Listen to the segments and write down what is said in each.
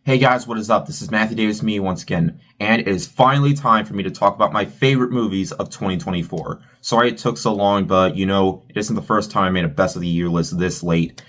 Hey guys, what is up? This is Matthew Davis, me once again, and it is finally time for me to talk about my favorite movies of 2024. Sorry it took so long, but it isn't the first time I made a best of the year list this late.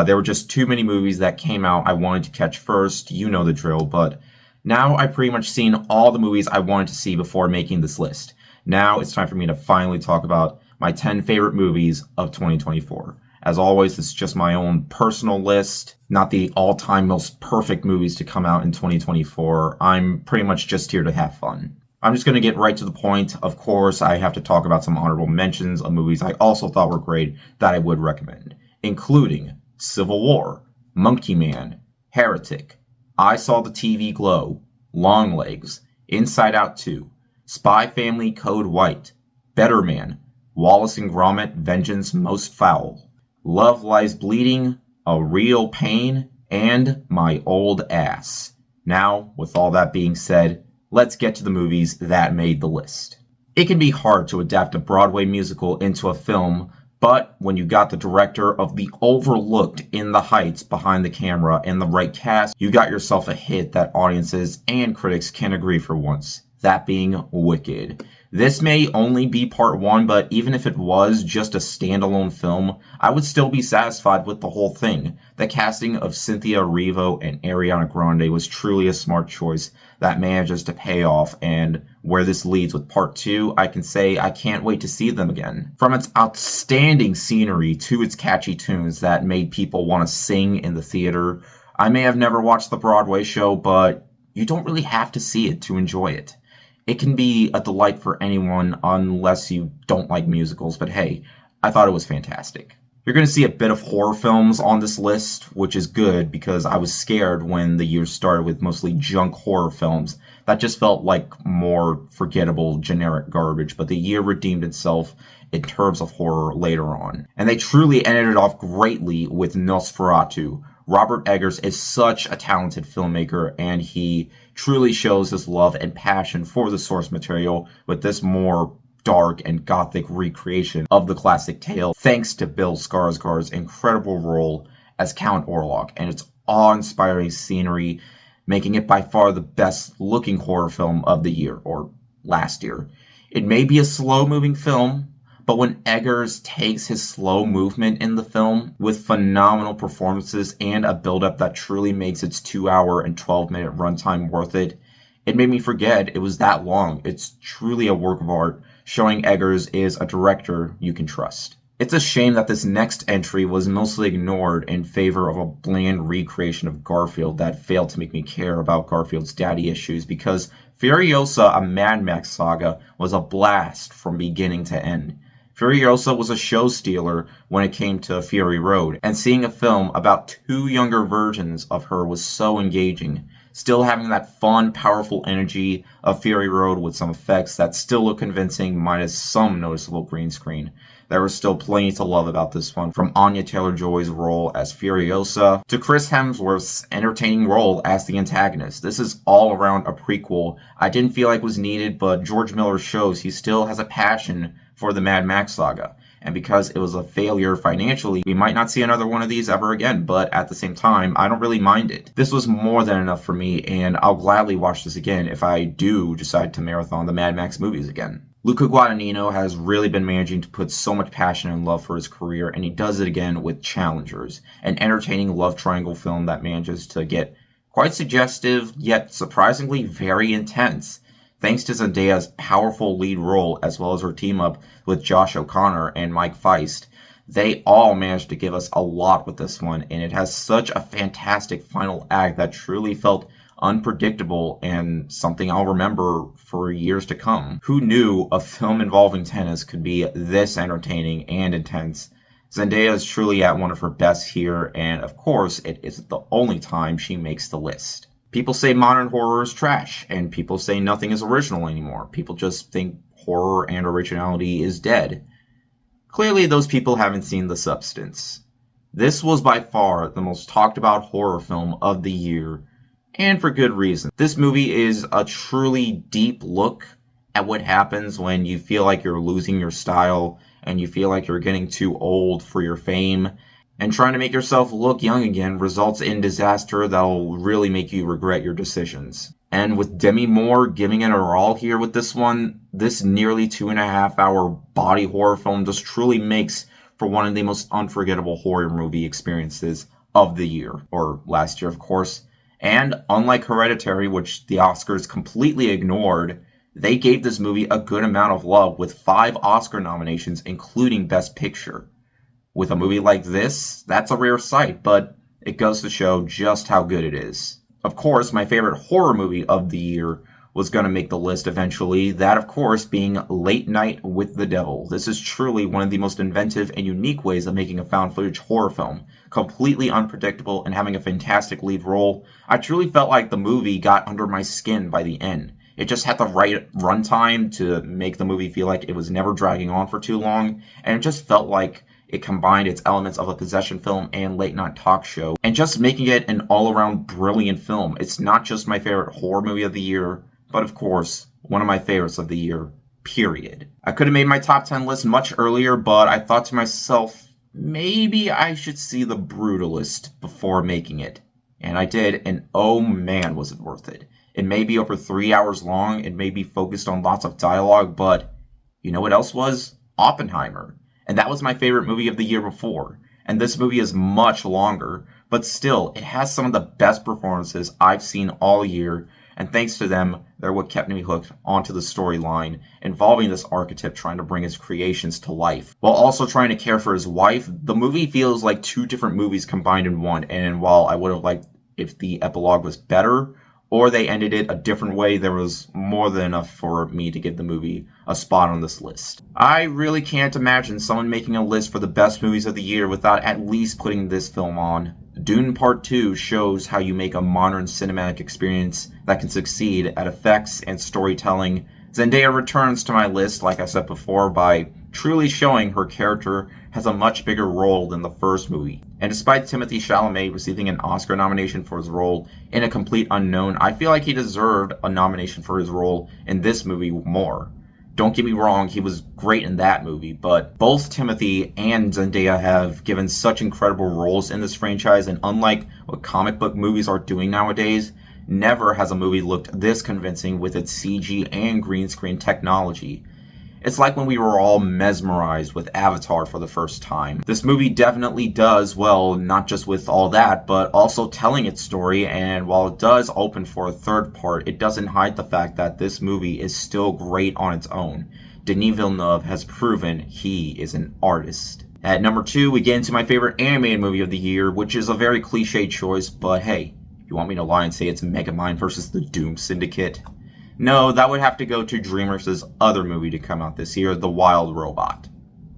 There were just too many movies that came out I wanted to catch first, you know the drill, but now I've pretty much seen all the movies I wanted to see before making this list. Now it's time for me to finally talk about my 10 favorite movies of 2024. As always, this is just my own personal list, not the all-time most perfect movies to come out in 2024. I'm pretty much just here to have fun. I'm just going to get right to the point. Of course, I have to talk about some honorable mentions of movies I also thought were great that I would recommend, including Civil War, Monkey Man, Heretic, I Saw the TV Glow, Longlegs, Inside Out 2, Spy Family Code White, Better Man, Wallace and Gromit Vengeance Most Foul, Love Lies Bleeding, A Real Pain, and My Old Ass. Now, with all that being said, let's get to the movies that made the list. It can be hard to adapt a Broadway musical into a film, but when you got the director of The Overlooked in the Heights behind the camera and the right cast, you got yourself a hit that audiences and critics can agree for once. That being Wicked. This may only be part one, but even if it was just a standalone film, I would still be satisfied with the whole thing. The casting of Cynthia Erivo and Ariana Grande was truly a smart choice that manages to pay off, and where this leads with part two, I can say I can't wait to see them again. From its outstanding scenery to its catchy tunes that made people want to sing in the theater, I may have never watched the Broadway show, but you don't really have to see it to enjoy it. It can be a delight for anyone unless you don't like musicals, but hey, I thought it was fantastic. You're going to see a bit of horror films on this list, which is good because I was scared when the year started with mostly junk horror films that just felt like more forgettable, generic garbage, but the year redeemed itself in terms of horror later on. And they truly ended it off greatly with Nosferatu. Robert Eggers is such a talented filmmaker, and he truly shows his love and passion for the source material with this more dark and gothic recreation of the classic tale, thanks to Bill Skarsgård's incredible role as Count Orlok and its awe-inspiring scenery, making it by far the best-looking horror film of the year, or last year. It may be a slow-moving film, but when Eggers takes his slow movement in the film with phenomenal performances and a build-up that truly makes its 2-hour and 12-minute runtime worth it, it made me forget it was that long. It's truly a work of art, showing Eggers is a director you can trust. It's a shame that this next entry was mostly ignored in favor of a bland recreation of Garfield that failed to make me care about Garfield's daddy issues, because Furiosa, a Mad Max saga, was a blast from beginning to end. Furiosa was a show stealer when it came to Fury Road, and seeing a film about two younger versions of her was so engaging, still having that fun, powerful energy of Fury Road with some effects that still look convincing minus some noticeable green screen. There was still plenty to love about this one, from Anya Taylor-Joy's role as Furiosa to Chris Hemsworth's entertaining role as the antagonist. This is all around a prequel I didn't feel like was needed, but George Miller shows he still has a passion for the Mad Max saga. And because it was a failure financially, we might not see another one of these ever again, but at the same time, I don't really mind it. This was more than enough for me, and I'll gladly watch this again if I do decide to marathon the Mad Max movies again. Luca Guadagnino has really been managing to put so much passion and love for his career, and he does it again with Challengers, an entertaining love triangle film that manages to get quite suggestive, yet surprisingly very intense. Thanks to Zendaya's powerful lead role, as well as her team-up with Josh O'Connor and Mike Feist, they all managed to give us a lot with this one, and it has such a fantastic final act that truly felt unpredictable and something I'll remember for years to come. Who knew a film involving tennis could be this entertaining and intense? Zendaya is truly at one of her best here, and of course, it isn't the only time she makes the list. People say modern horror is trash, and people say nothing is original anymore. People just think horror and originality is dead. Clearly, those people haven't seen the substance. This was by far the most talked about horror film of the year, and for good reason. This movie is a truly deep look at what happens when you feel like you're losing your style and you feel like you're getting too old for your fame, And trying to make yourself look young again results in disaster that'll really make you regret your decisions. And with Demi Moore giving it her all here with this one, this nearly 2.5 hour body horror film just truly makes for one of the most unforgettable horror movie experiences of the year, or last year, of course. And unlike Hereditary, which the Oscars completely ignored, they gave this movie a good amount of love with 5 Oscar nominations, including Best Picture. With a movie like this, that's a rare sight, but it goes to show just how good it is. Of course, my favorite horror movie of the year was going to make the list eventually, that of course being Late Night with the Devil. This is truly one of the most inventive and unique ways of making a found footage horror film. Completely unpredictable and having a fantastic lead role. I truly felt like the movie got under my skin by the end. It just had the right runtime to make the movie feel like it was never dragging on for too long, and it just felt like it combined its elements of a possession film and late night talk show, and just making it an all-around brilliant film. It's not just my favorite horror movie of the year, but of course, one of my favorites of the year, period. I could have made my top 10 list much earlier, but I thought to myself, maybe I should see The Brutalist before making it. And I did, and oh man, was it worth it. It may be over 3 hours long, it may be focused on lots of dialogue, but you know what else was? Oppenheimer. And that was my favorite movie of the year before. And this movie is much longer, but still, it has some of the best performances I've seen all year, and thanks to them, they're what kept me hooked onto the storyline involving this archetype trying to bring his creations to life. While also trying to care for his wife, the movie feels like 2 different movies combined in one, and while I would have liked if the epilogue was better, or they ended it a different way, there was more than enough for me to give the movie a spot on this list. I really can't imagine someone making a list for the best movies of the year without at least putting this film on. Dune Part 2 shows how you make a modern cinematic experience that can succeed at effects and storytelling. Zendaya returns to my list, like I said before, by truly showing her character has a much bigger role than the first movie. And despite Timothée Chalamet receiving an Oscar nomination for his role in A Complete Unknown, I feel like he deserved a nomination for his role in this movie more. Don't get me wrong, he was great in that movie, but both Timothée and Zendaya have given such incredible roles in this franchise, and unlike what comic book movies are doing nowadays, never has a movie looked this convincing with its CG and green screen technology. It's like when we were all mesmerized with Avatar for the first time. This movie definitely does well, not just with all that, but also telling its story, and while it does open for a third part, it doesn't hide the fact that this movie is still great on its own. Denis Villeneuve has proven he is an artist. At number 2, we get into my favorite animated movie of the year, which is a very cliche choice, but hey, you want me to lie and say it's Megamind vs. the Doom Syndicate? No, that would have to go to DreamWorks' other movie to come out this year, The Wild Robot.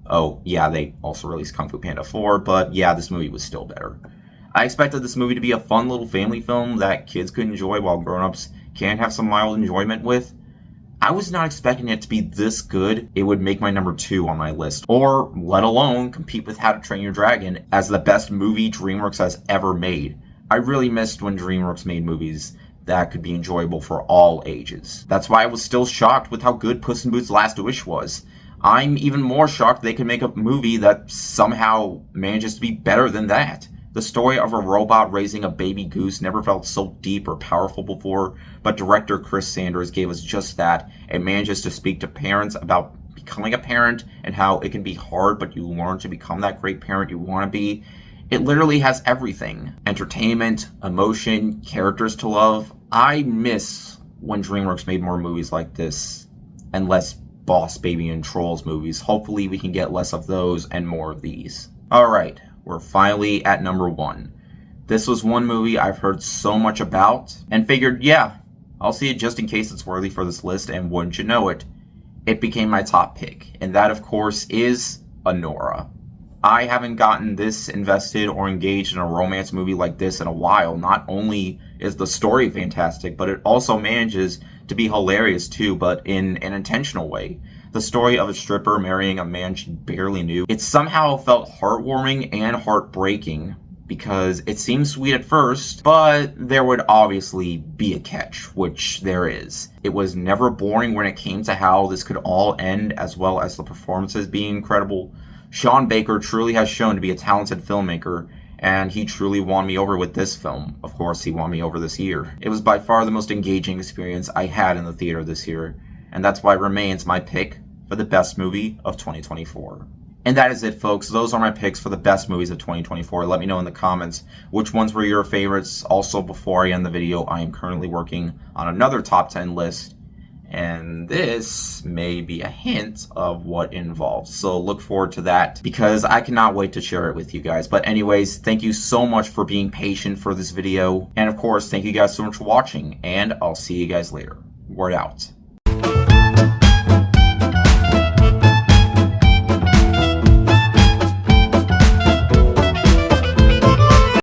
Oh, yeah, they also released Kung Fu Panda 4, but yeah, this movie was still better. I expected this movie to be a fun little family film that kids could enjoy while grown-ups can have some mild enjoyment with. I was not expecting it to be this good. It would make my number 2 on my list, or let alone compete with How to Train Your Dragon as the best movie DreamWorks has ever made. I really missed when DreamWorks made movies that could be enjoyable for all ages. That's why I was still shocked with how good Puss in Boots' Last Wish was. I'm even more shocked they could make a movie that somehow manages to be better than that. The story of a robot raising a baby goose never felt so deep or powerful before, but director Chris Sanders gave us just that. It manages to speak to parents about becoming a parent and how it can be hard, but you learn to become that great parent you want to be. It literally has everything. Entertainment, emotion, characters to love. I miss when DreamWorks made more movies like this and less Boss Baby and Trolls movies. Hopefully we can get less of those and more of these. Alright, we're finally at number 1. This was one movie I've heard so much about and figured, yeah, I'll see it just in case it's worthy for this list, and wouldn't you know it, it became my top pick. And that, of course, is Anora. I haven't gotten this invested or engaged in a romance movie like this in a while. Not only is the story fantastic, but it also manages to be hilarious too, but in an intentional way. The story of a stripper marrying a man she barely knew. It somehow felt heartwarming and heartbreaking because it seemed sweet at first, but there would obviously be a catch, which there is. It was never boring when it came to how this could all end, as well as the performances being incredible. Sean Baker truly has shown to be a talented filmmaker, and he truly won me over with this film. Of course, he won me over this year. It was by far the most engaging experience I had in the theater this year, and that's why it remains my pick for the best movie of 2024. And that is it, folks. Those are my picks for the best movies of 2024. Let me know in the comments which ones were your favorites. Also, before I end the video, I am currently working on another top 10 list, and this may be a hint of what involves. So look forward to that, because I cannot wait to share it with you guys. But anyways, thank you so much for being patient for this video. And of course, thank you guys so much for watching, and I'll see you guys later. Word out.